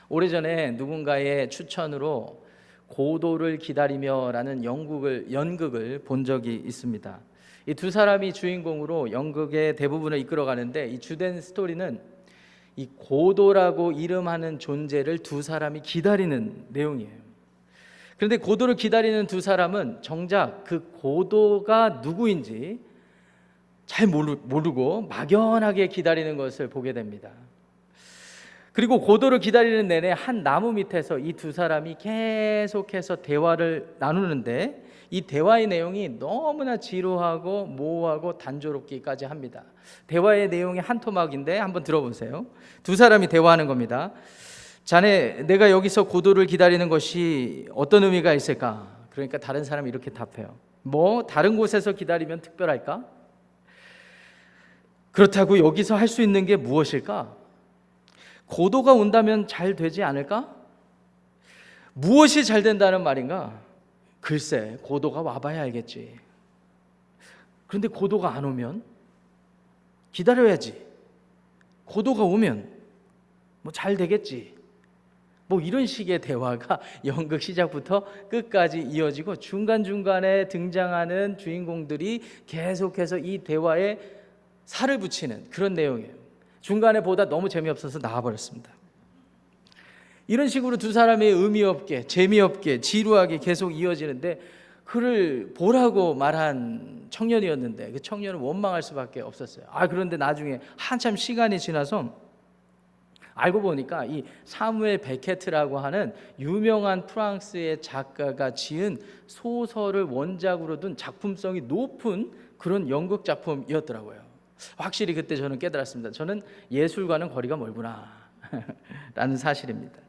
오래전에 누군가의 추천으로 고도를 기다리며라는 연극을 본 적이 있습니다. 이 두 사람이 주인공으로 연극의 대부분을 이끌어가는데, 이 주된 스토리는 이 고도라고 이름하는 존재를 두 사람이 기다리는 내용이에요. 그런데 고도를 기다리는 두 사람은 정작 그 고도가 누구인지 잘 모르고 막연하게 기다리는 것을 보게 됩니다. 그리고 고도를 기다리는 내내 한 나무 밑에서 이 두 사람이 계속해서 대화를 나누는데, 이 대화의 내용이 너무나 지루하고 모호하고 단조롭기까지 합니다. 대화의 내용이 한 토막인데 한번 들어보세요. 두 사람이 대화하는 겁니다. 자네, 내가 여기서 고도를 기다리는 것이 어떤 의미가 있을까? 그러니까 다른 사람이 이렇게 답해요. 뭐 다른 곳에서 기다리면 특별할까? 그렇다고 여기서 할 수 있는 게 무엇일까? 고도가 온다면 잘 되지 않을까? 무엇이 잘 된다는 말인가? 글쎄, 고도가 와봐야 알겠지. 그런데 고도가 안 오면 기다려야지. 고도가 오면 뭐 잘 되겠지. 뭐 이런 식의 대화가 연극 시작부터 끝까지 이어지고, 중간중간에 등장하는 주인공들이 계속해서 이 대화에 살을 붙이는 그런 내용이에요. 중간에 보다 너무 재미없어서 나와버렸습니다. 이런 식으로 두 사람이 의미 없게, 재미없게, 지루하게 계속 이어지는데, 그를 보라고 말한 청년이었는데 그 청년은 원망할 수밖에 없었어요. 그런데 나중에 한참 시간이 지나서 알고 보니까 이 사무엘 베케트라고 하는 유명한 프랑스의 작가가 지은 소설을 원작으로 둔 작품성이 높은 그런 연극 작품이었더라고요. 확실히 그때 저는 깨달았습니다. 저는 예술과는 거리가 멀구나 라는 사실입니다.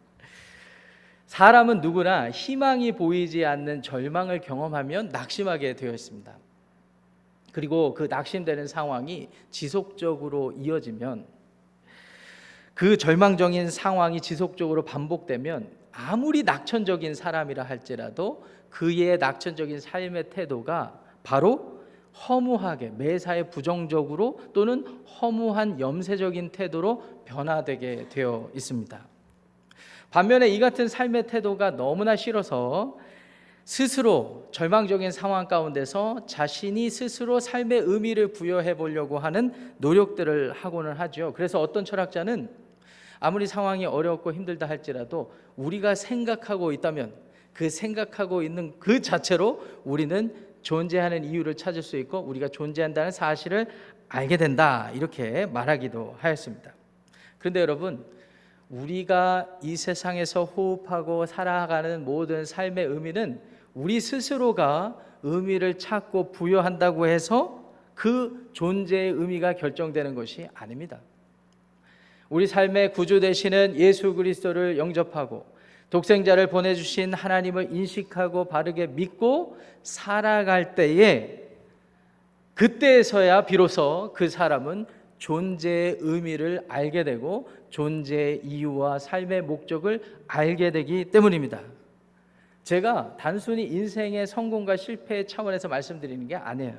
사람은 누구나 희망이 보이지 않는 절망을 경험하면 낙심하게 되어 있습니다. 그리고 그 낙심되는 상황이 지속적으로 이어지면, 그 절망적인 상황이 지속적으로 반복되면 아무리 낙천적인 사람이라 할지라도 그의 낙천적인 삶의 태도가 바로 허무하게, 매사에 부정적으로 또는 허무한 염세적인 태도로 변화되게 되어 있습니다. 반면에 이 같은 삶의 태도가 너무나 싫어서 스스로 절망적인 상황 가운데서 자신이 스스로 삶의 의미를 부여해 보려고 하는 노력들을 하고는 하죠. 그래서 어떤 철학자는 아무리 상황이 어렵고 힘들다 할지라도 우리가 생각하고 있다면 그 생각하고 있는 그 자체로 우리는 존재하는 이유를 찾을 수 있고 우리가 존재한다는 사실을 알게 된다, 이렇게 말하기도 하였습니다. 그런데 여러분, 우리가 이 세상에서 호흡하고 살아가는 모든 삶의 의미는 우리 스스로가 의미를 찾고 부여한다고 해서 그 존재의 의미가 결정되는 것이 아닙니다. 우리 삶의 구주 되시는 예수 그리스도를 영접하고 독생자를 보내주신 하나님을 인식하고 바르게 믿고 살아갈 때에, 그때에서야 비로소 그 사람은 존재의 의미를 알게 되고 존재의 이유와 삶의 목적을 알게 되기 때문입니다. 제가 단순히 인생의 성공과 실패의 차원에서 말씀드리는 게 아니에요.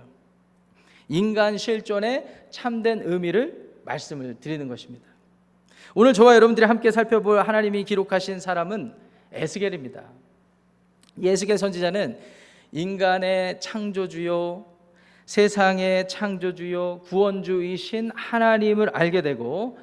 인간 실존의 참된 의미를 말씀을 드리는 것입니다. 오늘 저와 여러분들이 함께 살펴볼 하나님이 기록하신 사람은 에스겔입니다. 에스겔 선지자는 인간의 창조주요, 세상의 창조주요, 구원주이신 하나님을 알게 되고,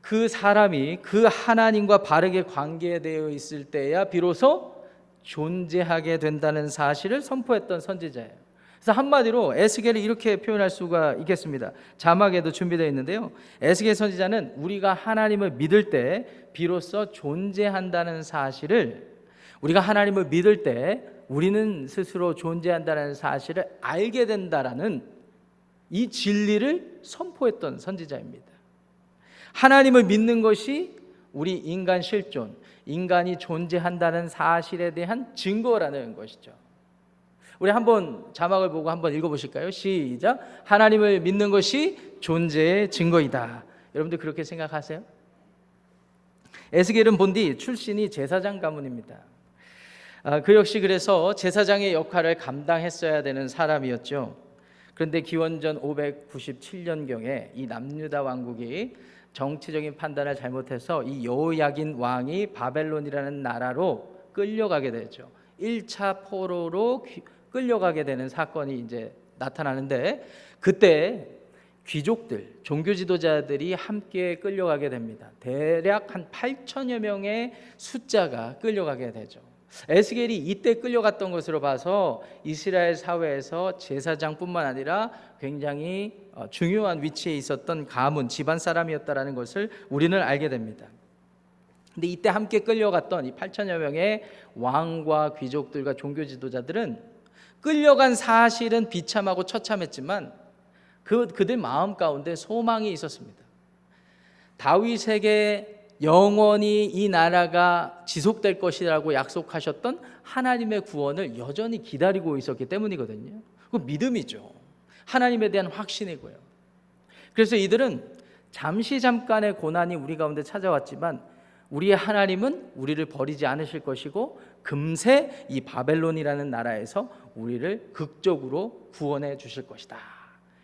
그 사람이 그 하나님과 바르게 관계되어 있을 때야 비로소 존재하게 된다는 사실을 선포했던 선지자예요. 그래서 한마디로 에스겔을 이렇게 표현할 수가 있겠습니다. 자막에도 준비되어 있는데요, 에스겔 선지자는 우리가 하나님을 믿을 때 비로소 존재한다는 사실을, 우리가 하나님을 믿을 때 우리는 스스로 존재한다는 사실을 알게 된다라는 이 진리를 선포했던 선지자입니다. 하나님을 믿는 것이 우리 인간 실존, 인간이 존재한다는 사실에 대한 증거라는 것이죠. 우리 한번 자막을 보고 한번 읽어보실까요? 시작. 하나님을 믿는 것이 존재의 증거이다. 여러분들 그렇게 생각하세요? 에스겔은 본디 출신이 제사장 가문입니다. 그 역시 그래서 제사장의 역할을 감당했어야 되는 사람이었죠. 그런데 기원전 597년경에 이 남유다 왕국이 정치적인 판단을 잘못해서 이 여호야긴 왕이 바벨론이라는 나라로 끌려가게 되죠. 1차 포로로 끌려가게 되는 사건이 이제 나타나는데, 그때 귀족들, 종교 지도자들이 함께 끌려가게 됩니다. 대략 한 8천여 명의 숫자가 끌려가게 되죠. 에스겔이 이때 끌려갔던 것으로 봐서 이스라엘 사회에서 제사장뿐만 아니라 굉장히 중요한 위치에 있었던 가문, 집안 사람이었다라는 것을 우리는 알게 됩니다. 근데 이때 함께 끌려갔던 이 8천여 명의 왕과 귀족들과 종교 지도자들은 끌려간 사실은 비참하고 처참했지만 그들 마음 가운데 소망이 있었습니다. 다윗에게 영원히 이 나라가 지속될 것이라고 약속하셨던 하나님의 구원을 여전히 기다리고 있었기 때문이거든요. 그 믿음이죠. 하나님에 대한 확신이고요. 그래서 이들은 잠깐의 고난이 우리 가운데 찾아왔지만 우리의 하나님은 우리를 버리지 않으실 것이고 금세 이 바벨론이라는 나라에서 우리를 극적으로 구원해 주실 것이다.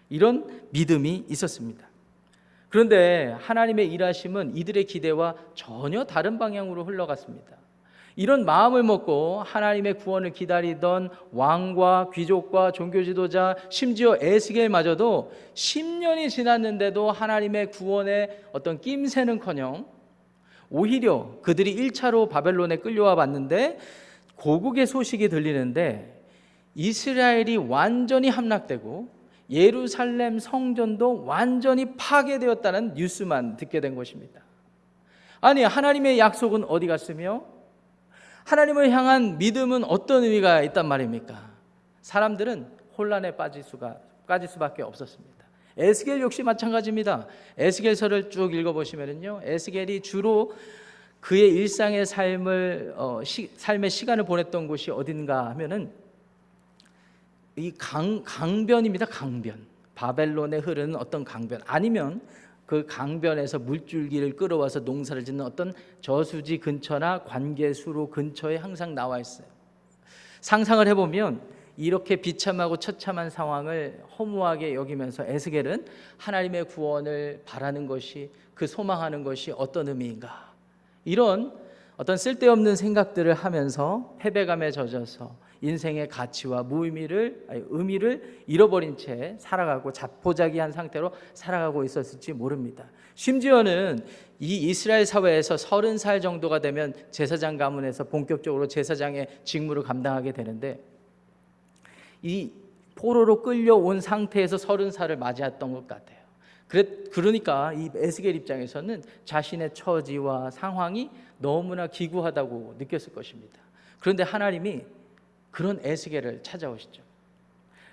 이런 믿음이 있었습니다. 그런데 하나님의 일하심은 이들의 기대와 전혀 다른 방향으로 흘러갔습니다. 이런 마음을 먹고 하나님의 구원을 기다리던 왕과 귀족과 종교 지도자, 심지어 에스겔마저도 10년이 지났는데도 하나님의 구원의 어떤 낌새는커녕 오히려 그들이 1차로 바벨론에 끌려와 봤는데 고국의 소식이 들리는데 이스라엘이 완전히 함락되고 예루살렘 성전도 완전히 파괴되었다는 뉴스만 듣게 된 것입니다. 아니, 하나님의 약속은 어디 갔으며 하나님을 향한 믿음은 어떤 의미가 있단 말입니까? 사람들은 혼란에 빠질 수밖에 없었습니다. 에스겔 역시 마찬가지입니다. 에스겔서를 쭉 읽어보시면요, 에스겔이 주로 그의 일상의 삶의 시간을 보냈던 곳이 어딘가 하면은 이 강변입니다. 강변. 바벨론에 흐르는 어떤 강변, 아니면 그 강변에서 물줄기를 끌어와서 농사를 짓는 어떤 저수지 근처나 관계수로 근처에 항상 나와 있어요. 상상을 해보면 이렇게 비참하고 처참한 상황을 허무하게 여기면서 에스겔은 하나님의 구원을 바라는 것이, 그 소망하는 것이 어떤 의미인가, 이런 어떤 쓸데없는 생각들을 하면서 패배감에 젖어서 인생의 가치와 의미를 잃어버린 채 살아가고 자포자기한 상태로 살아가고 있었을지 모릅니다. 심지어는 이 이스라엘 사회에서 30살 정도가 되면 제사장 가문에서 본격적으로 제사장의 직무를 감당하게 되는데, 이 포로로 끌려온 상태에서 30살을 맞이했던 것 같아요. 그러니까 이 에스겔 입장에서는 자신의 처지와 상황이 너무나 기구하다고 느꼈을 것입니다. 그런데 하나님이 그런 에스겔을 찾아오시죠.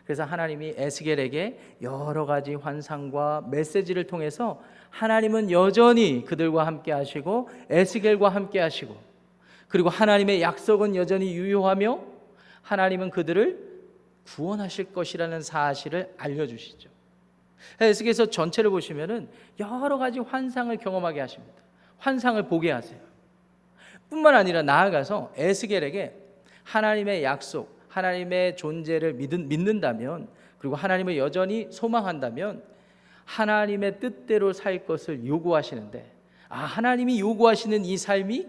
그래서 하나님이 에스겔에게 여러 가지 환상과 메시지를 통해서 하나님은 여전히 그들과 함께 하시고 에스겔과 함께 하시고, 그리고 하나님의 약속은 여전히 유효하며 하나님은 그들을 구원하실 것이라는 사실을 알려주시죠. 에스겔서 전체를 보시면은 여러 가지 환상을 경험하게 하십니다. 환상을 보게 하세요. 뿐만 아니라 나아가서 에스겔에게 하나님의 약속, 하나님의 존재를 믿는다면, 그리고 하나님을 여전히 소망한다면 하나님의 뜻대로 살 것을 요구하시는데, 하나님이 요구하시는 이 삶이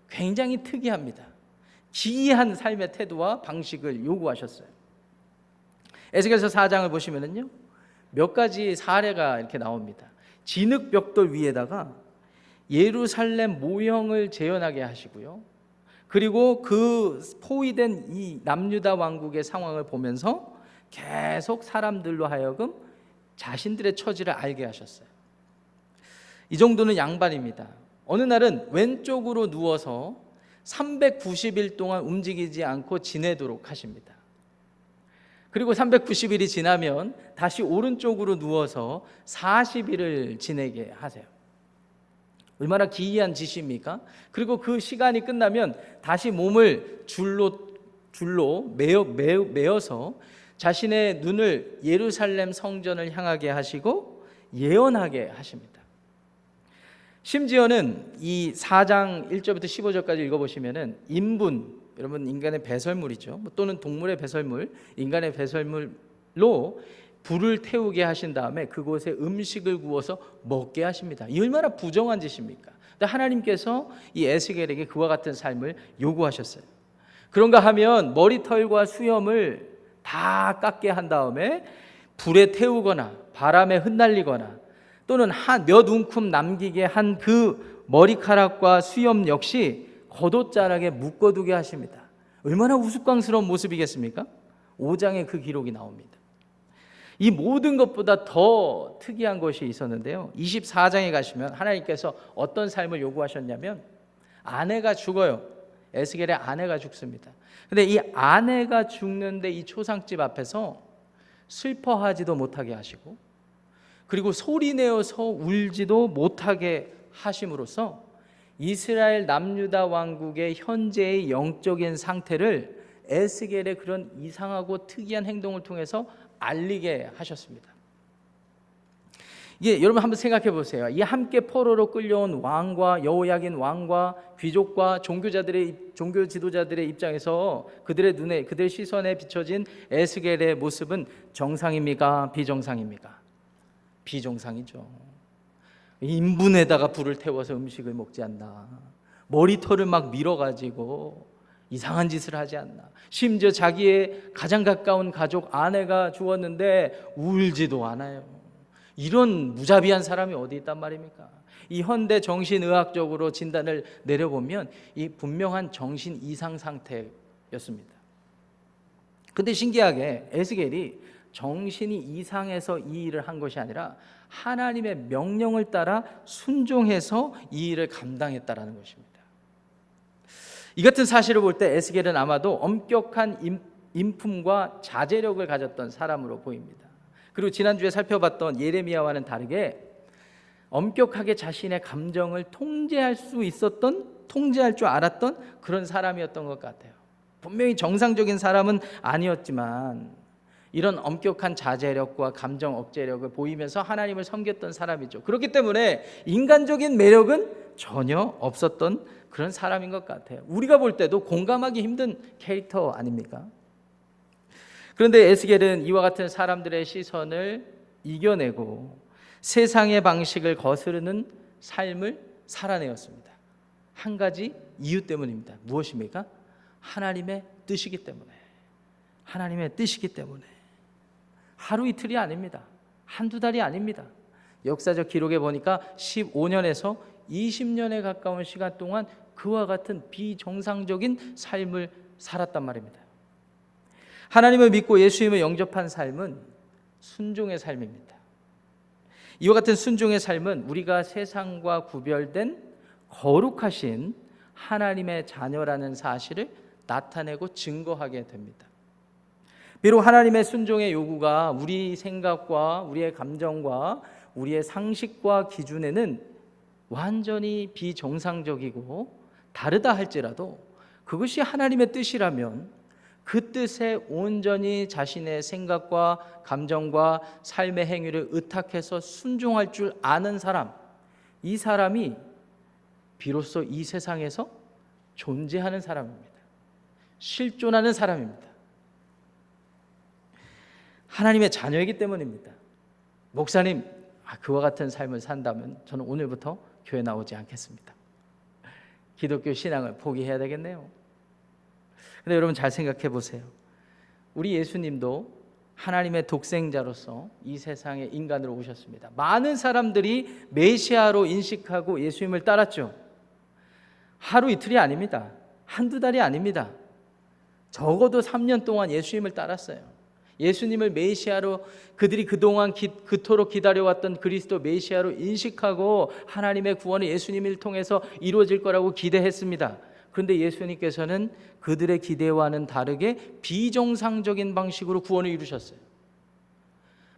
굉장히 특이합니다. 기이한 삶의 태도와 방식을 요구하셨어요. 에스겔서 4장을 보시면은요, 몇 가지 사례가 이렇게 나옵니다. 진흙 벽돌 위에다가 예루살렘 모형을 재현하게 하시고요, 그리고 그 포위된 이 남유다 왕국의 상황을 보면서 계속 사람들로 하여금 자신들의 처지를 알게 하셨어요. 이 정도는 양반입니다. 어느 날은 왼쪽으로 누워서 390일 동안 움직이지 않고 지내도록 하십니다. 그리고 390일이 지나면 다시 오른쪽으로 누워서 40일을 지내게 하세요. 얼마나 기이한 지시입니까? 그리고 그 시간이 끝나면 다시 몸을 줄로 메어서 자신의 눈을 예루살렘 성전을 향하게 하시고 예언하게 하십니다. 심지어는 이 4장 1절부터 15절까지 읽어보시면은 인분, 여러분 인간의 배설물이죠. 또는 동물의 배설물, 인간의 배설물로 불을 태우게 하신 다음에 그곳에 음식을 구워서 먹게 하십니다. 이 얼마나 부정한 짓입니까? 근데 하나님께서 이 에스겔에게 그와 같은 삶을 요구하셨어요. 그런가 하면 머리털과 수염을 다 깎게 한 다음에 불에 태우거나 바람에 흩날리거나 또는 몇 움큼 남기게 한 그 머리카락과 수염 역시 겉옷자락에 묶어두게 하십니다. 얼마나 우스꽝스러운 모습이겠습니까? 5장에 그 기록이 나옵니다. 이 모든 것보다 더 특이한 것이 있었는데요, 24장에 가시면 하나님께서 어떤 삶을 요구하셨냐면 아내가 죽어요. 에스겔의 아내가 죽습니다. 근데 이 아내가 죽는데 이 초상집 앞에서 슬퍼하지도 못하게 하시고 그리고 소리내어서 울지도 못하게 하심으로써 이스라엘 남유다 왕국의 현재의 영적인 상태를 에스겔의 그런 이상하고 특이한 행동을 통해서 알리게 하셨습니다. 이게 여러분 한번 생각해 보세요. 이 함께 포로로 끌려온 왕과 여호야긴 왕과 귀족과 종교 지도자들의 입장에서 그들의 눈에, 그들의 시선에 비춰진 에스겔의 모습은 정상입니까? 비정상입니까? 비정상이죠. 인분에다가 불을 태워서 음식을 먹지 않나, 머리털을 막 밀어가지고 이상한 짓을 하지 않나, 심지어 자기의 가장 가까운 가족 아내가 죽었는데 울지도 않아요. 이런 무자비한 사람이 어디 있단 말입니까? 이 현대 정신의학적으로 진단을 내려보면 이 분명한 정신 이상 상태였습니다. 근데 신기하게 에스겔이 정신이 이상해서 이 일을 한 것이 아니라 하나님의 명령을 따라 순종해서 이 일을 감당했다라는 것입니다. 이 같은 사실을 볼 때 에스겔은 아마도 엄격한 인품과 자제력을 가졌던 사람으로 보입니다. 그리고 지난주에 살펴봤던 예레미야와는 다르게 엄격하게 자신의 감정을 통제할 줄 알았던 그런 사람이었던 것 같아요. 분명히 정상적인 사람은 아니었지만 이런 엄격한 자제력과 감정 억제력을 보이면서 하나님을 섬겼던 사람이죠. 그렇기 때문에 인간적인 매력은 전혀 없었던 그런 사람인 것 같아요. 우리가 볼 때도 공감하기 힘든 캐릭터 아닙니까? 그런데 에스겔은 이와 같은 사람들의 시선을 이겨내고 세상의 방식을 거스르는 삶을 살아내었습니다. 한 가지 이유 때문입니다. 무엇입니까? 하나님의 뜻이기 때문에. 하나님의 뜻이기 때문에. 하루 이틀이 아닙니다. 한두 달이 아닙니다. 역사적 기록에 보니까 15년에서 20년에 가까운 시간 동안 그와 같은 비정상적인 삶을 살았단 말입니다. 하나님을 믿고 예수님을 영접한 삶은 순종의 삶입니다. 이와 같은 순종의 삶은 우리가 세상과 구별된 거룩하신 하나님의 자녀라는 사실을 나타내고 증거하게 됩니다. 비록 하나님의 순종의 요구가 우리 생각과 우리의 감정과 우리의 상식과 기준에는 완전히 비정상적이고 다르다 할지라도 그것이 하나님의 뜻이라면 그 뜻에 온전히 자신의 생각과 감정과 삶의 행위를 의탁해서 순종할 줄 아는 사람, 이 사람이 비로소 이 세상에서 존재하는 사람입니다. 실존하는 사람입니다. 하나님의 자녀이기 때문입니다. 목사님, 그와 같은 삶을 산다면 저는 오늘부터 교회 나오지 않겠습니다. 기독교 신앙을 포기해야 되겠네요. 근데 여러분 잘 생각해 보세요. 우리 예수님도 하나님의 독생자로서 이 세상에 인간으로 오셨습니다. 많은 사람들이 메시아로 인식하고 예수님을 따랐죠. 하루 이틀이 아닙니다. 한두 달이 아닙니다. 적어도 3년 동안 예수님을 따랐어요. 예수님을 메시아로, 그들이 그동안 그토록 기다려왔던 그리스도 메시아로 인식하고 하나님의 구원이 예수님을 통해서 이루어질 거라고 기대했습니다. 그런데 예수님께서는 그들의 기대와는 다르게 비정상적인 방식으로 구원을 이루셨어요.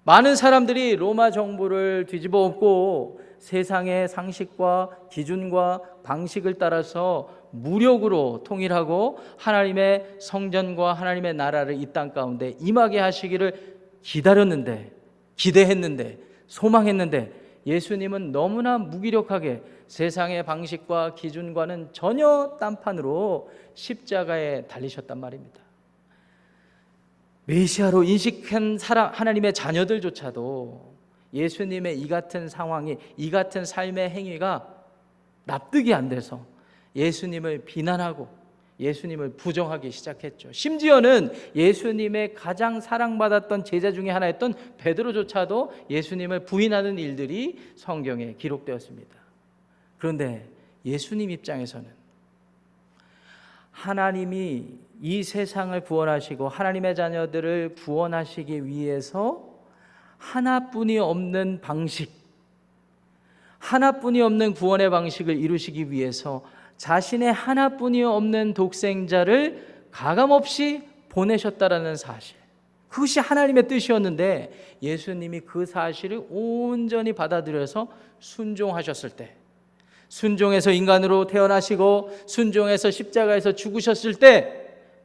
많은 사람들이 로마 정부를 뒤집어 엎고 세상의 상식과 기준과 방식을 따라서 무력으로 통일하고 하나님의 성전과 하나님의 나라를 이 땅 가운데 임하게 하시기를 기다렸는데, 기대했는데, 소망했는데 예수님은 너무나 무기력하게 세상의 방식과 기준과는 전혀 딴판으로 십자가에 달리셨단 말입니다. 메시아로 인식한 사람, 하나님의 자녀들조차도 예수님의 이 같은 상황이, 이 같은 삶의 행위가 납득이 안 돼서 예수님을 비난하고 예수님을 부정하기 시작했죠. 심지어는 예수님의 가장 사랑받았던 제자 중에 하나였던 베드로조차도 예수님을 부인하는 일들이 성경에 기록되었습니다. 그런데 예수님 입장에서는 하나님이 이 세상을 구원하시고 하나님의 자녀들을 구원하시기 위해서 하나뿐이 없는 방식, 하나뿐이 없는 구원의 방식을 이루시기 위해서 자신의 하나뿐이 없는 독생자를 가감없이 보내셨다라는 사실, 그것이 하나님의 뜻이었는데 예수님이 그 사실을 온전히 받아들여서 순종하셨을 때, 순종해서 인간으로 태어나시고 순종해서 십자가에서 죽으셨을 때,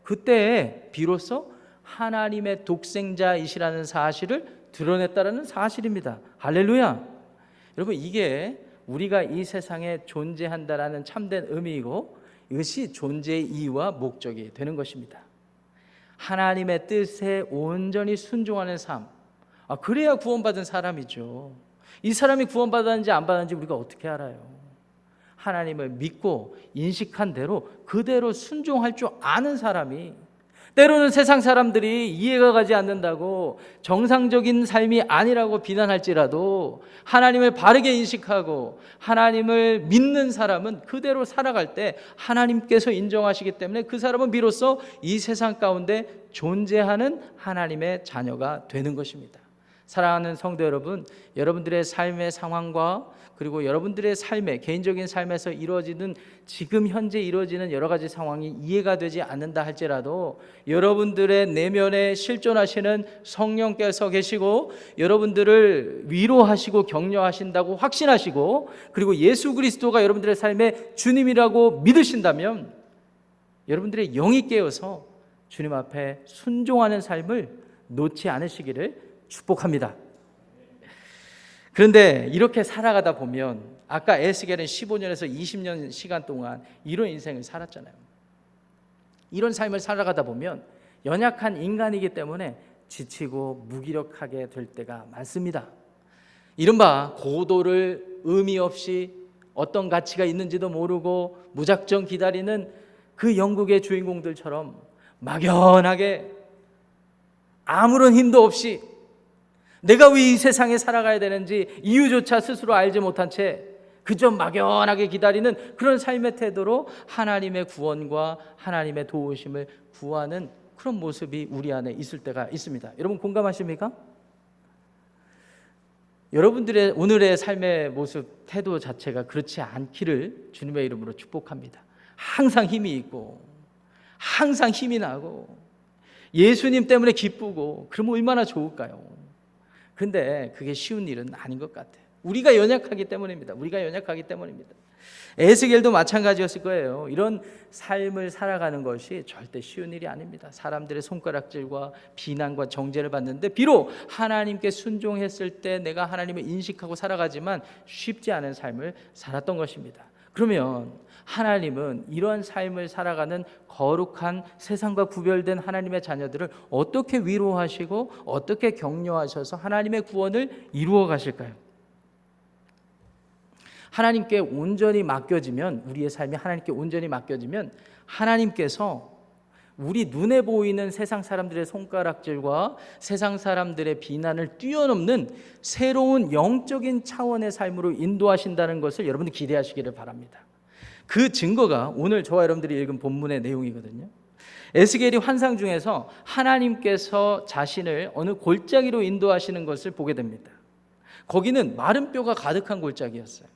그때에 비로소 하나님의 독생자이시라는 사실을 드러냈다라는 사실입니다. 할렐루야. 여러분, 이게 우리가 이 세상에 존재한다라는 참된 의미이고 이것이 존재의 이유와 목적이 되는 것입니다. 하나님의 뜻에 온전히 순종하는 삶, 그래야 구원받은 사람이죠. 이 사람이 구원받았는지 안 받았는지 우리가 어떻게 알아요? 하나님을 믿고 인식한 대로 그대로 순종할 줄 아는 사람이, 때로는 세상 사람들이 이해가 가지 않는다고 정상적인 삶이 아니라고 비난할지라도 하나님을 바르게 인식하고 하나님을 믿는 사람은 그대로 살아갈 때 하나님께서 인정하시기 때문에 그 사람은 비로소 이 세상 가운데 존재하는 하나님의 자녀가 되는 것입니다. 사랑하는 성도 여러분, 여러분들의 삶의 상황과 그리고 여러분들의 삶의 개인적인 삶에서 이루어지는, 지금 현재 이루어지는 여러 가지 상황이 이해가 되지 않는다 할지라도 여러분들의 내면에 실존하시는 성령께서 계시고 여러분들을 위로하시고 격려하신다고 확신하시고 그리고 예수 그리스도가 여러분들의 삶의 주님이라고 믿으신다면 여러분들의 영이 깨어서 주님 앞에 순종하는 삶을 놓지 않으시기를 축복합니다. 그런데 이렇게 살아가다 보면, 아까 에스겔은 15년에서 20년 시간 동안 이런 인생을 살았잖아요. 이런 삶을 살아가다 보면 연약한 인간이기 때문에 지치고 무기력하게 될 때가 많습니다. 이른바 고도를 의미 없이 어떤 가치가 있는지도 모르고 무작정 기다리는 그 영국의 주인공들처럼 막연하게 아무런 힘도 없이 내가 왜 이 세상에 살아가야 되는지 이유조차 스스로 알지 못한 채 그저 막연하게 기다리는 그런 삶의 태도로 하나님의 구원과 하나님의 도우심을 구하는 그런 모습이 우리 안에 있을 때가 있습니다. 여러분 공감하십니까? 여러분들의 오늘의 삶의 모습, 태도 자체가 그렇지 않기를 주님의 이름으로 축복합니다. 항상 힘이 있고 항상 힘이 나고 예수님 때문에 기쁘고 그러면 얼마나 좋을까요? 근데 그게 쉬운 일은 아닌 것 같아요. 우리가 연약하기 때문입니다. 우리가 연약하기 때문입니다. 에스겔도 마찬가지였을 거예요. 이런 삶을 살아가는 것이 절대 쉬운 일이 아닙니다. 사람들의 손가락질과 비난과 정죄를 받는데 비록 하나님께 순종했을 때 내가 하나님을 인식하고 살아가지만 쉽지 않은 삶을 살았던 것입니다. 그러면 하나님은 이러한 삶을 살아가는 거룩한 세상과 구별된 하나님의 자녀들을 어떻게 위로하시고 어떻게 격려하셔서 하나님의 구원을 이루어 가실까요? 하나님께 온전히 맡겨지면, 우리의 삶이 하나님께 온전히 맡겨지면 하나님께서 우리 눈에 보이는 세상 사람들의 손가락질과 세상 사람들의 비난을 뛰어넘는 새로운 영적인 차원의 삶으로 인도하신다는 것을 여러분들 기대하시기를 바랍니다. 그 증거가 오늘 저와 여러분들이 읽은 본문의 내용이거든요. 에스겔이 환상 중에서 하나님께서 자신을 어느 골짜기로 인도하시는 것을 보게 됩니다. 거기는 마른 뼈가 가득한 골짜기였어요.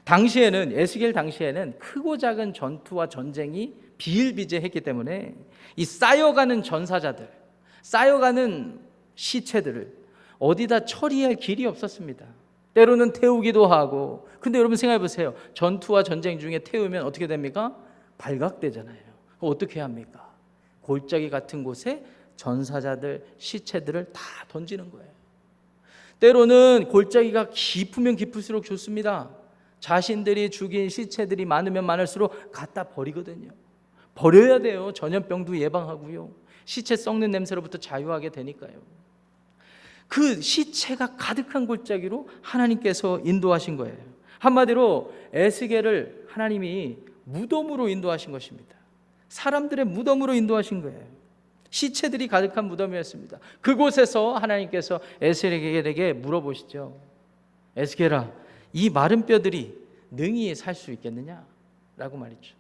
당시에는, 에스겔 당시에는 크고 작은 전투와 전쟁이 비일비재했기 때문에 이 쌓여가는 전사자들, 쌓여가는 시체들을 어디다 처리할 길이 없었습니다. 때로는 태우기도 하고. 근데 여러분 생각해 보세요. 전투와 전쟁 중에 태우면 어떻게 됩니까? 발각되잖아요. 어떻게 해야 합니까? 골짜기 같은 곳에 전사자들, 시체들을 다 던지는 거예요. 때로는 골짜기가 깊으면 깊을수록 좋습니다. 자신들이 죽인 시체들이 많으면 많을수록 갖다 버리거든요. 버려야 돼요. 전염병도 예방하고요. 시체 썩는 냄새로부터 자유하게 되니까요. 그 시체가 가득한 골짜기로 하나님께서 인도하신 거예요. 한마디로 에스겔을 하나님이 무덤으로 인도하신 것입니다. 사람들의 무덤으로 인도하신 거예요. 시체들이 가득한 무덤이었습니다. 그곳에서 하나님께서 에스겔에게 물어보시죠. 에스겔아, 이 마른 뼈들이 능히 살 수 있겠느냐? 라고 말이죠.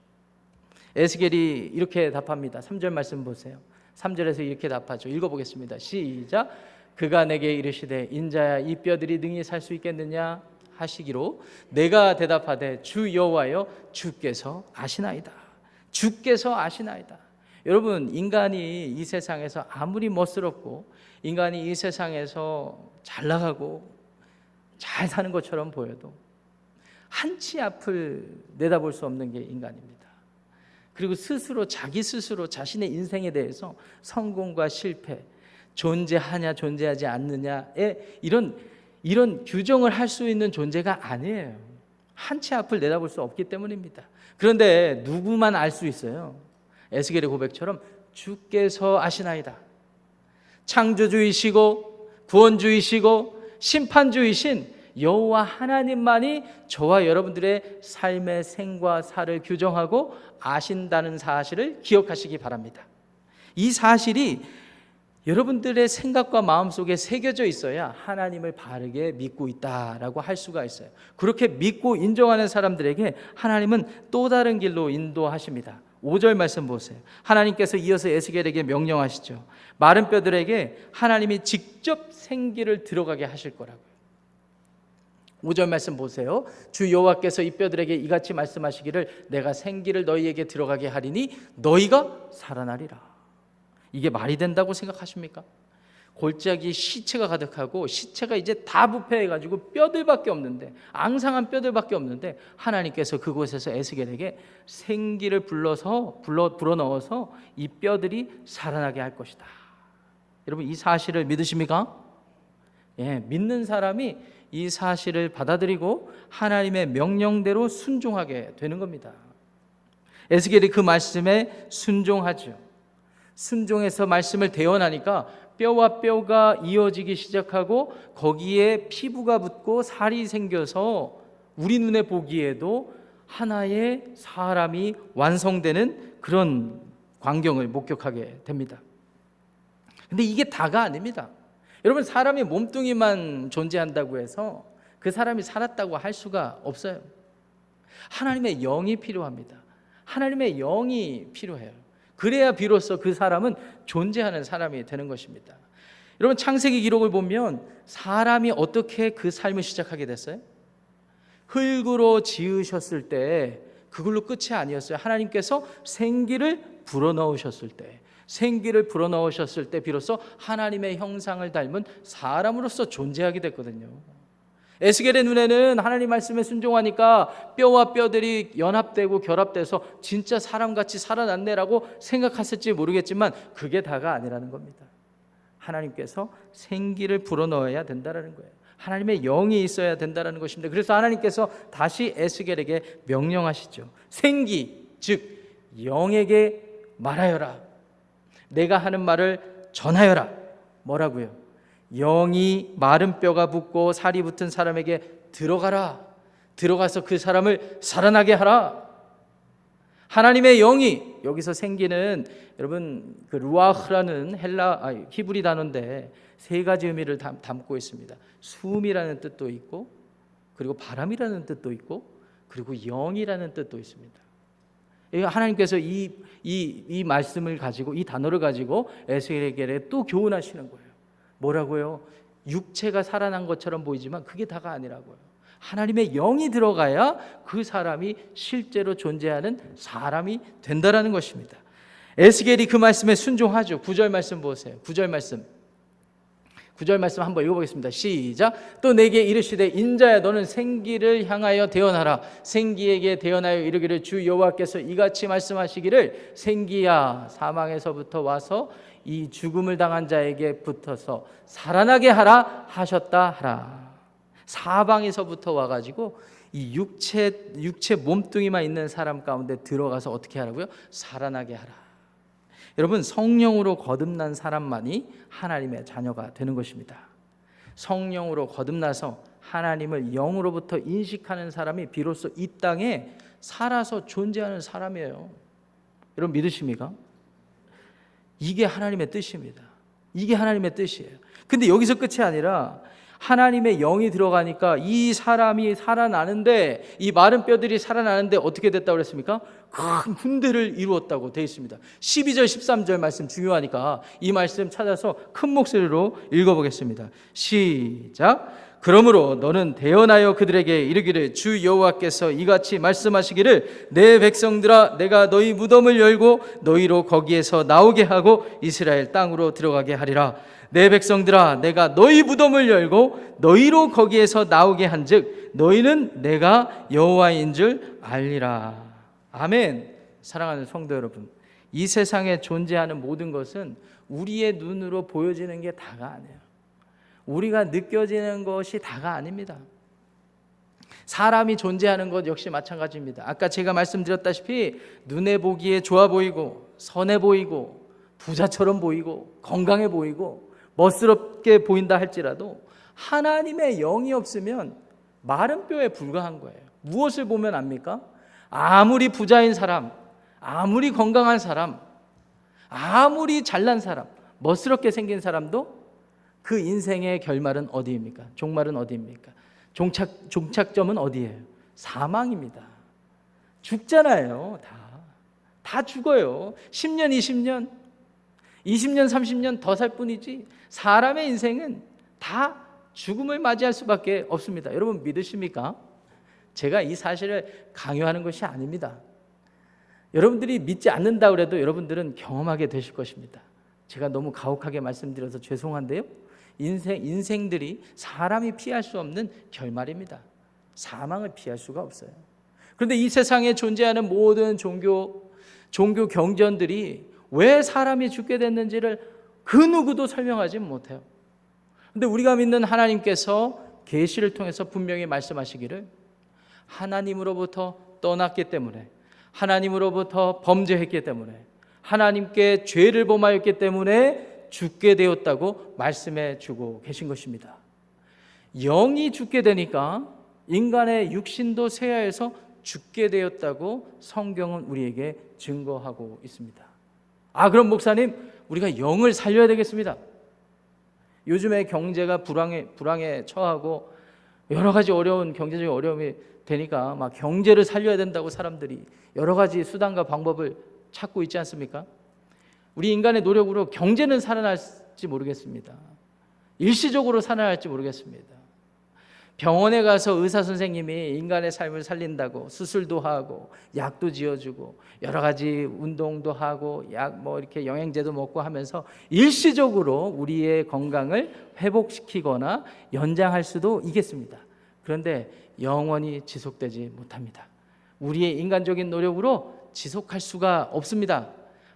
에스겔이 이렇게 답합니다. 3절 말씀 보세요. 3절에서 이렇게 답하죠. 읽어보겠습니다. 시작. 그가 내게 이르시되 인자야 이 뼈들이 능히 살 수 있겠느냐 하시기로 내가 대답하되 주 여호와여 주께서 아시나이다. 주께서 아시나이다. 여러분, 인간이 이 세상에서 아무리 멋스럽고 인간이 이 세상에서 잘 나가고 잘 사는 것처럼 보여도 한치 앞을 내다볼 수 없는 게 인간입니다. 그리고 스스로 자기 스스로 자신의 인생에 대해서 성공과 실패, 존재하냐 존재하지 않느냐에 이런 규정을 할 수 있는 존재가 아니에요. 한치 앞을 내다볼 수 없기 때문입니다. 그런데 누구만 알 수 있어요? 에스겔의 고백처럼 주께서 아시나이다. 창조주이시고 구원주이시고 심판주이신 여호와 하나님만이 저와 여러분들의 삶의 생과 사를 규정하고 아신다는 사실을 기억하시기 바랍니다. 이 사실이 여러분들의 생각과 마음속에 새겨져 있어야 하나님을 바르게 믿고 있다라고 할 수가 있어요. 그렇게 믿고 인정하는 사람들에게 하나님은 또 다른 길로 인도하십니다. 5절 말씀 보세요. 하나님께서 이어서 에스겔에게 명령하시죠. 마른 뼈들에게 하나님이 직접 생기를 들어가게 하실 거라고요. 5절 말씀 보세요. 주 여호와께서 이 뼈들에게 이같이 말씀하시기를 내가 생기를 너희에게 들어가게 하리니 너희가 살아나리라. 이게 말이 된다고 생각하십니까? 골짜기 시체가 가득하고 시체가 이제 다 부패해가지고 뼈들밖에 없는데, 앙상한 뼈들밖에 없는데 하나님께서 그곳에서 에스겔에게 생기를 불어넣어서 이 뼈들이 살아나게 할 것이다. 여러분, 이 사실을 믿으십니까? 예, 믿는 사람이 이 사실을 받아들이고 하나님의 명령대로 순종하게 되는 겁니다. 에스겔이 그 말씀에 순종하죠. 순종해서 말씀을 대언하니까 뼈와 뼈가 이어지기 시작하고 거기에 피부가 붙고 살이 생겨서 우리 눈에 보기에도 하나의 사람이 완성되는 그런 광경을 목격하게 됩니다. 근데 이게 다가 아닙니다. 여러분, 사람이 몸뚱이만 존재한다고 해서 그 사람이 살았다고 할 수가 없어요. 하나님의 영이 필요합니다. 하나님의 영이 필요해요. 그래야 비로소 그 사람은 존재하는 사람이 되는 것입니다. 여러분, 창세기 기록을 보면 사람이 어떻게 그 삶을 시작하게 됐어요? 흙으로 지으셨을 때 그걸로 끝이 아니었어요. 하나님께서 생기를 불어넣으셨을 때 비로소 하나님의 형상을 닮은 사람으로서 존재하게 됐거든요. 에스겔의 눈에는 하나님 말씀에 순종하니까 뼈와 뼈들이 연합되고 결합돼서 진짜 사람같이 살아났네라고 생각했을지 모르겠지만 그게 다가 아니라는 겁니다. 하나님께서 생기를 불어넣어야 된다는 거예요. 하나님의 영이 있어야 된다는 것입니다. 그래서 하나님께서 다시 에스겔에게 명령하시죠. 생기, 즉 영에게 말하여라. 내가 하는 말을 전하여라. 뭐라고요? 영이 마른 뼈가 붙고 살이 붙은 사람에게 들어가라. 들어가서 그 사람을 살아나게 하라. 하나님의 영이, 여기서 생기는 여러분 그 루아흐라는 히브리 단어인데 세 가지 의미를 담고 있습니다. 숨이라는 뜻도 있고, 그리고 바람이라는 뜻도 있고, 그리고 영이라는 뜻도 있습니다. 하나님께서 이 말씀을 가지고, 이 단어를 가지고 에스겔에게 또 교훈하시는 거예요. 뭐라고요? 육체가 살아난 것처럼 보이지만 그게 다가 아니라고요. 하나님의 영이 들어가야 그 사람이 실제로 존재하는 사람이 된다라는 것입니다. 에스겔이 그 말씀에 순종하죠. 9절 말씀 보세요. 9절 말씀 한번 읽어보겠습니다. 시작. 또 내게 이르시되 인자야 너는 생기를 향하여 대언하라. 생기에게 대언하여 이르기를 주 여호와께서 이같이 말씀하시기를 생기야 사망에서부터 와서 이 죽음을 당한 자에게 붙어서 살아나게 하라 하셨다 하라. 사방에서부터 와가지고 이 육체 몸뚱이만 있는 사람 가운데 들어가서 어떻게 하라고요? 살아나게 하라. 여러분, 성령으로 거듭난 사람만이 하나님의 자녀가 되는 것입니다. 성령으로 거듭나서 하나님을 영으로부터 인식하는 사람이 비로소 이 땅에 살아서 존재하는 사람이에요. 여러분 믿으십니까? 이게 하나님의 뜻입니다. 이게 하나님의 뜻이에요. 근데 여기서 끝이 아니라 하나님의 영이 들어가니까 이 사람이 살아나는데, 이 마른 뼈들이 살아나는데 어떻게 됐다고 그랬습니까? 큰 군대를 이루었다고 되어 있습니다. 12절 13절 말씀 중요하니까 이 말씀 찾아서 큰 목소리로 읽어보겠습니다. 시작. 그러므로 너는 대언하여 그들에게 이르기를 주 여호와께서 이같이 말씀하시기를 내 백성들아 내가 너희 무덤을 열고 너희로 거기에서 나오게 하고 이스라엘 땅으로 들어가게 하리라. 내 백성들아 내가 너희 무덤을 열고 너희로 거기에서 나오게 한즉 너희는 내가 여호와인 줄 알리라. 아멘. 사랑하는 성도 여러분, 이 세상에 존재하는 모든 것은 우리의 눈으로 보여지는 게 다가 아니에요. 우리가 느껴지는 것이 다가 아닙니다. 사람이 존재하는 것 역시 마찬가지입니다. 아까 제가 말씀드렸다시피 눈에 보기에 좋아 보이고 선해 보이고 부자처럼 보이고 건강해 보이고 멋스럽게 보인다 할지라도 하나님의 영이 없으면 마른 뼈에 불과한 거예요. 무엇을 보면 압니까? 아무리 부자인 사람, 아무리 건강한 사람, 아무리 잘난 사람, 멋스럽게 생긴 사람도 그 인생의 결말은 어디입니까? 종말은 어디입니까? 종착점은 어디예요? 사망입니다. 죽잖아요. 다 죽어요. 10년, 20년, 20년, 30년 더 살 뿐이지 사람의 인생은 다 죽음을 맞이할 수밖에 없습니다. 여러분 믿으십니까? 제가 이 사실을 강요하는 것이 아닙니다. 여러분들이 믿지 않는다고 해도 여러분들은 경험하게 되실 것입니다. 제가 너무 가혹하게 말씀드려서 죄송한데요, 인생들이 사람이 피할 수 없는 결말입니다. 사망을 피할 수가 없어요. 그런데 이 세상에 존재하는 모든 종교 경전들이 왜 사람이 죽게 됐는지를 그 누구도 설명하지 못해요. 그런데 우리가 믿는 하나님께서 계시를 통해서 분명히 말씀하시기를 하나님으로부터 떠났기 때문에, 하나님으로부터 범죄했기 때문에, 하나님께 죄를 범하였기 때문에 죽게 되었다고 말씀해 주고 계신 것입니다. 영이 죽게 되니까 인간의 육신도 쇠하여서 죽게 되었다고 성경은 우리에게 증거하고 있습니다. 그럼 목사님, 우리가 영을 살려야 되겠습니다. 요즘에 경제가 불황에 처하고 여러 가지 어려운 경제적인 어려움이 되니까 막 경제를 살려야 된다고 사람들이 여러 가지 수단과 방법을 찾고 있지 않습니까? 우리 인간의 노력으로 경제는 살아날지 모르겠습니다. 일시적으로 살아날지 모르겠습니다. 병원에 가서 의사 선생님이 인간의 삶을 살린다고 수술도 하고 약도 지어주고 여러 가지 운동도 하고 이렇게 영양제도 먹고 하면서 일시적으로 우리의 건강을 회복시키거나 연장할 수도 있겠습니다. 그런데 영원히 지속되지 못합니다. 우리의 인간적인 노력으로 지속할 수가 없습니다.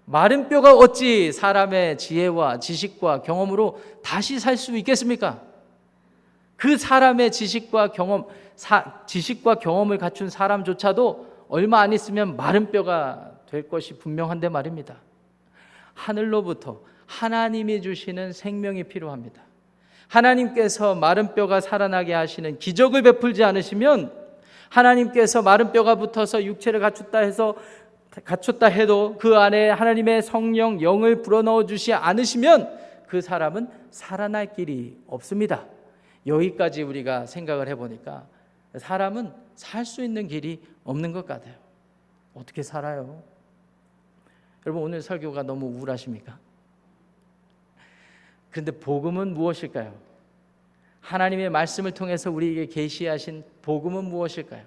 마른 뼈가 어찌 사람의 지혜와 지식과 경험으로 다시 살 수 있겠습니까? 그 사람의 지식과 경험을 갖춘 사람조차도 얼마 안 있으면 마른 뼈가 될 것이 분명한데 말입니다. 하늘로부터 하나님이 주시는 생명이 필요합니다. 하나님께서 마른 뼈가 살아나게 하시는 기적을 베풀지 않으시면, 하나님께서 마른 뼈가 붙어서 육체를 갖췄다 해도 그 안에 하나님의 성령, 영을 불어넣어 주시 않으시면 그 사람은 살아날 길이 없습니다. 여기까지 우리가 생각을 해보니까 사람은 살 수 있는 길이 없는 것 같아요. 어떻게 살아요? 여러분, 오늘 설교가 너무 우울하십니까? 그런데 복음은 무엇일까요? 하나님의 말씀을 통해서 우리에게 계시하신 복음은 무엇일까요?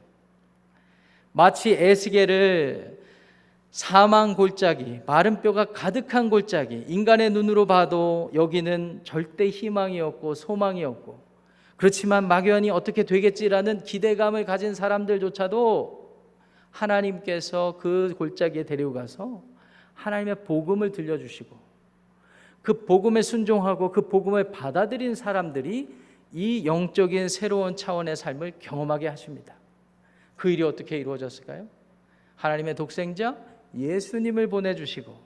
마치 에스겔을 사망 골짜기, 마른 뼈가 가득한 골짜기, 인간의 눈으로 봐도 여기는 절대 희망이 없고 소망이 없고, 그렇지만 막연히 어떻게 되겠지라는 기대감을 가진 사람들조차도 하나님께서 그 골짜기에 데리고 가서 하나님의 복음을 들려주시고 그 복음에 순종하고 그 복음을 받아들인 사람들이 이 영적인 새로운 차원의 삶을 경험하게 하십니다. 그 일이 어떻게 이루어졌을까요? 하나님의 독생자 예수님을 보내주시고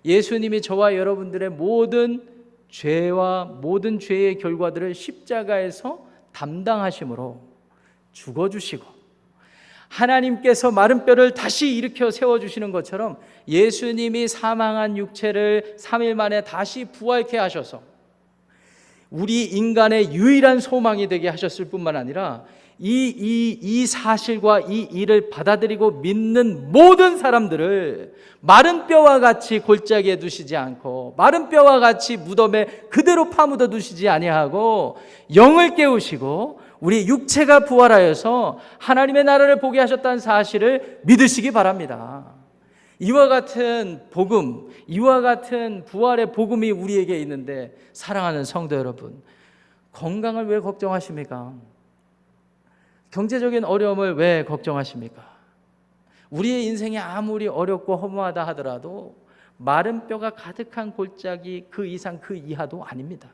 예수님이 저와 여러분들의 모든 죄와 모든 죄의 결과들을 십자가에서 담당하심으로 죽어주시고 하나님께서 마른 뼈를 다시 일으켜 세워주시는 것처럼 예수님이 사망한 육체를 3일 만에 다시 부활케 하셔서 우리 인간의 유일한 소망이 되게 하셨을 뿐만 아니라 이 사실과 이 일을 받아들이고 믿는 모든 사람들을 마른 뼈와 같이 골짜기에 두시지 않고 마른 뼈와 같이 무덤에 그대로 파묻어 두시지 아니하고 영을 깨우시고 우리 육체가 부활하여서 하나님의 나라를 보게 하셨다는 사실을 믿으시기 바랍니다. 이와 같은 복음, 이와 같은 부활의 복음이 우리에게 있는데 사랑하는 성도 여러분, 건강을 왜 걱정하십니까? 경제적인 어려움을 왜 걱정하십니까? 우리의 인생이 아무리 어렵고 허무하다 하더라도 마른 뼈가 가득한 골짜기 그 이상 그 이하도 아닙니다.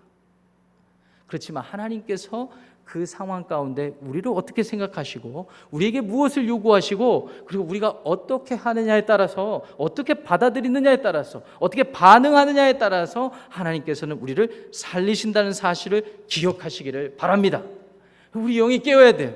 그렇지만 하나님께서 그 상황 가운데 우리를 어떻게 생각하시고 우리에게 무엇을 요구하시고 그리고 우리가 어떻게 하느냐에 따라서 어떻게 받아들이느냐에 따라서 어떻게 반응하느냐에 따라서 하나님께서는 우리를 살리신다는 사실을 기억하시기를 바랍니다. 우리 영이 깨어야 돼요.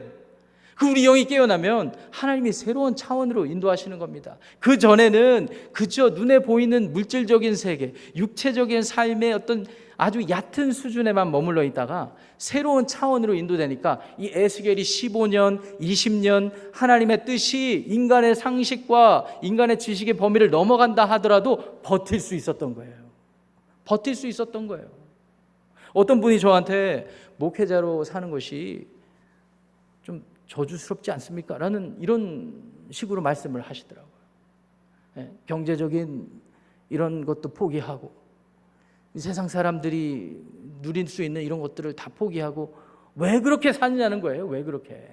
우리 영이 깨어나면 하나님이 새로운 차원으로 인도하시는 겁니다. 그 전에는 그저 눈에 보이는 물질적인 세계, 육체적인 삶의 어떤 아주 얕은 수준에만 머물러 있다가 새로운 차원으로 인도되니까 이 에스겔이 15년, 20년 하나님의 뜻이 인간의 상식과 인간의 지식의 범위를 넘어간다 하더라도 버틸 수 있었던 거예요. 버틸 수 있었던 거예요. 어떤 분이 저한테 목회자로 사는 것이 좀 저주스럽지 않습니까? 라는 이런 식으로 말씀을 하시더라고요. 경제적인 이런 것도 포기하고 세상 사람들이 누릴 수 있는 이런 것들을 다 포기하고 왜 그렇게 사느냐는 거예요. 왜 그렇게.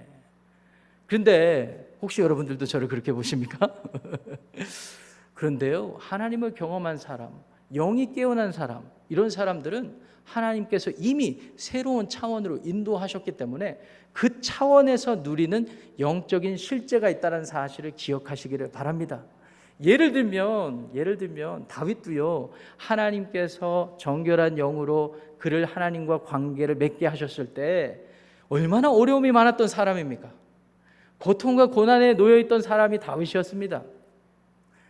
그런데 혹시 여러분들도 저를 그렇게 보십니까? 그런데요, 하나님을 경험한 사람, 영이 깨어난 사람, 이런 사람들은 하나님께서 이미 새로운 차원으로 인도하셨기 때문에 그 차원에서 누리는 영적인 실제가 있다는 사실을 기억하시기를 바랍니다. 예를 들면 다윗도요, 하나님께서 정결한 영으로 그를 하나님과 관계를 맺게 하셨을 때 얼마나 어려움이 많았던 사람입니까? 고통과 고난에 놓여 있던 사람이 다윗이었습니다.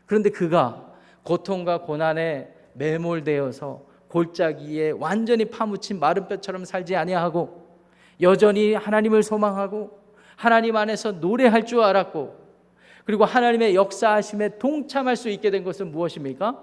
그런데 그가 고통과 고난에 매몰되어서 골짜기에 완전히 파묻힌 마른 뼈처럼 살지 아니하고 여전히 하나님을 소망하고 하나님 안에서 노래할 줄 알았고 그리고 하나님의 역사하심에 동참할 수 있게 된 것은 무엇입니까?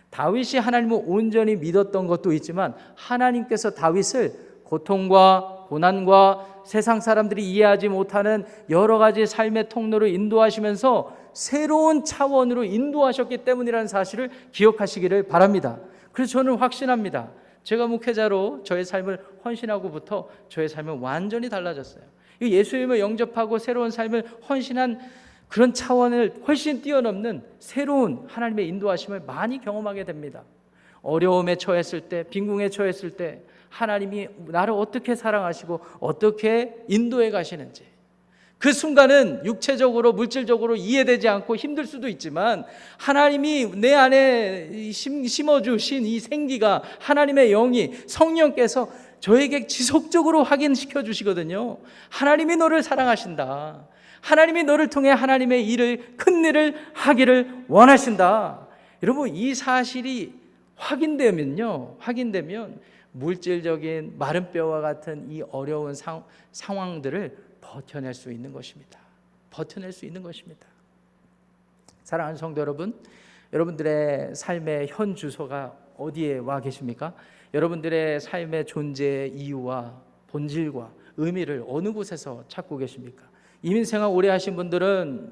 다윗이 하나님을 온전히 믿었던 것도 있지만 하나님께서 다윗을 고통과 고난과 세상 사람들이 이해하지 못하는 여러 가지 삶의 통로로 인도하시면서 새로운 차원으로 인도하셨기 때문이라는 사실을 기억하시기를 바랍니다. 그래서 저는 확신합니다. 제가 목회자로 저의 삶을 헌신하고부터 저의 삶은 완전히 달라졌어요. 예수님을 영접하고 새로운 삶을 헌신한 그런 차원을 훨씬 뛰어넘는 새로운 하나님의 인도하심을 많이 경험하게 됩니다. 어려움에 처했을 때, 빈궁에 처했을 때 하나님이 나를 어떻게 사랑하시고 어떻게 인도해 가시는지 그 순간은 육체적으로 물질적으로 이해되지 않고 힘들 수도 있지만 하나님이 내 안에 심어주신 이 생기가 하나님의 영이 성령께서 저에게 지속적으로 확인시켜 주시거든요. 하나님이 너를 사랑하신다. 하나님이 너를 통해 하나님의 일을 큰 일을 하기를 원하신다. 여러분 이 사실이 확인되면 물질적인 마른 뼈와 같은 이 어려운 상황들을 버텨낼 수 있는 것입니다. 버텨낼 수 있는 것입니다. 사랑하는 성도 여러분, 여러분들의 삶의 현 주소가 어디에 와 계십니까? 여러분들의 삶의 존재의 이유와 본질과 의미를 어느 곳에서 찾고 계십니까? 이민 생활 오래 하신 분들은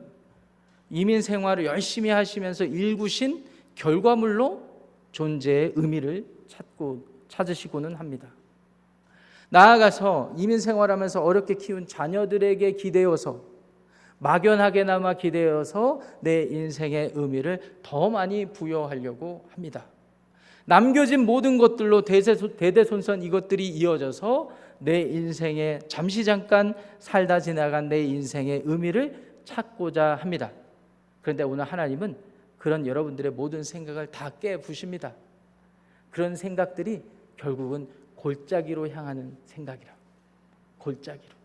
이민 생활을 열심히 하시면서 일구신 결과물로 존재의 의미를 찾으시고는 합니다. 나아가서 이민 생활하면서 어렵게 키운 자녀들에게 기대어서 막연하게나마 기대어서 내 인생의 의미를 더 많이 부여하려고 합니다. 남겨진 모든 것들로 대대손손 이것들이 이어져서 내 인생에 잠시 잠깐 살다 지나간 내 인생의 의미를 찾고자 합니다. 그런데 오늘 하나님은 그런 여러분들의 모든 생각을 다 깨부십니다. 그런 생각들이 결국은 골짜기로 향하는 생각이라. 골짜기로.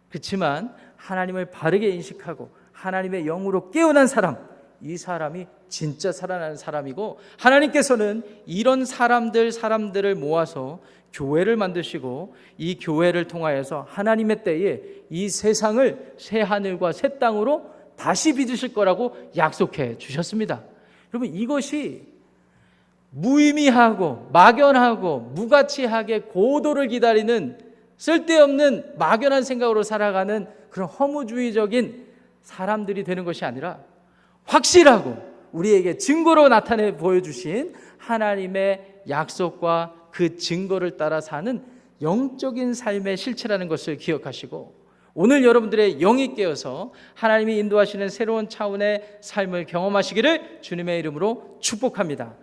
그렇지만 하나님을 바르게 인식하고 하나님의 영으로 깨어난 사람, 이 사람이 진짜 살아나는 사람이고, 하나님께서는 이런 사람들을 모아서 교회를 만드시고 이 교회를 통하여서 하나님의 때에 이 세상을 새 하늘과 새 땅으로 다시 빚으실 거라고 약속해 주셨습니다. 여러분, 이것이 무의미하고 막연하고 무가치하게 고도를 기다리는 쓸데없는 막연한 생각으로 살아가는 그런 허무주의적인 사람들이 되는 것이 아니라 확실하고 우리에게 증거로 나타내 보여주신 하나님의 약속과 그 증거를 따라 사는 영적인 삶의 실체라는 것을 기억하시고, 오늘 여러분들의 영이 깨어서 하나님이 인도하시는 새로운 차원의 삶을 경험하시기를 주님의 이름으로 축복합니다.